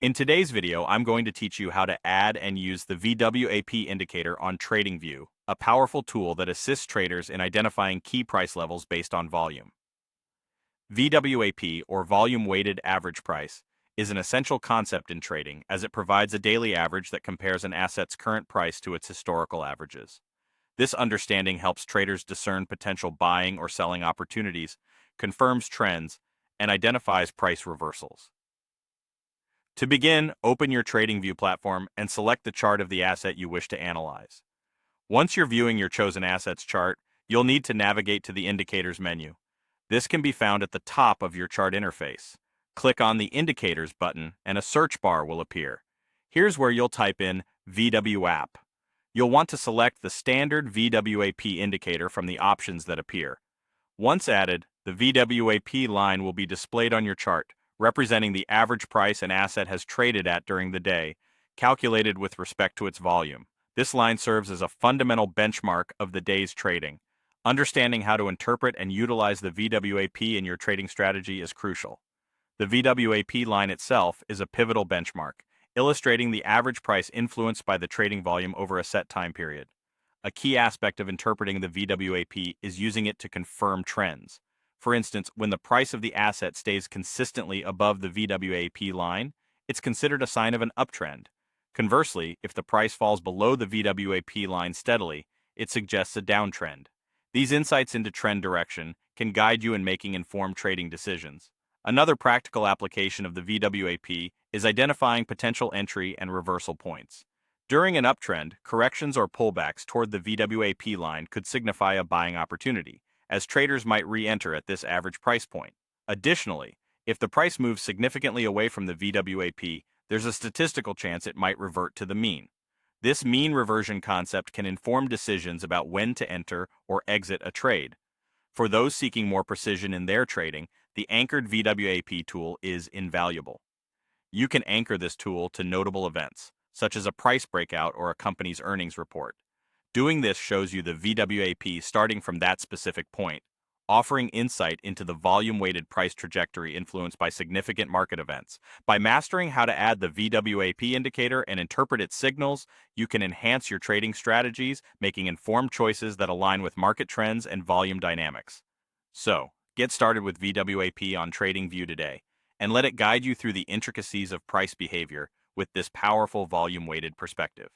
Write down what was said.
In today's video, I'm going to teach you how to add and use the VWAP indicator on TradingView, a powerful tool that assists traders in identifying key price levels based on volume. VWAP, or Volume Weighted Average Price, is an essential concept in trading as it provides a daily average that compares an asset's current price to its historical averages. This understanding helps traders discern potential buying or selling opportunities, confirms trends, and identifies price reversals. To begin, open your TradingView platform and select the chart of the asset you wish to analyze. Once you're viewing your chosen asset's chart, you'll need to navigate to the Indicators menu. This can be found at the top of your chart interface. Click on the Indicators button and a search bar will appear. Here's where you'll type in VWAP. You'll want to select the standard VWAP indicator from the options that appear. Once added, the VWAP line will be displayed on your chart, representing the average price an asset has traded at during the day, calculated with respect to its volume. This line serves as a fundamental benchmark of the day's trading. Understanding how to interpret and utilize the VWAP in your trading strategy is crucial. The VWAP line itself is a pivotal benchmark, illustrating the average price influenced by the trading volume over a set time period. A key aspect of interpreting the VWAP is using it to confirm trends. For instance, when the price of the asset stays consistently above the VWAP line, it's considered a sign of an uptrend. Conversely, if the price falls below the VWAP line steadily, it suggests a downtrend. These insights into trend direction can guide you in making informed trading decisions. Another practical application of the VWAP is identifying potential entry and reversal points. During an uptrend, corrections or pullbacks toward the VWAP line could signify a buying opportunity, as traders might re-enter at this average price point. Additionally, if the price moves significantly away from the VWAP, there's a statistical chance it might revert to the mean. This mean reversion concept can inform decisions about when to enter or exit a trade. For those seeking more precision in their trading, the anchored VWAP tool is invaluable. You can anchor this tool to notable events, such as a price breakout or a company's earnings report. Doing this shows you the VWAP starting from that specific point, offering insight into the volume-weighted price trajectory influenced by significant market events. By mastering how to add the VWAP indicator and interpret its signals, you can enhance your trading strategies, making informed choices that align with market trends and volume dynamics. So, get started with VWAP on TradingView today, and let it guide you through the intricacies of price behavior with this powerful volume-weighted perspective.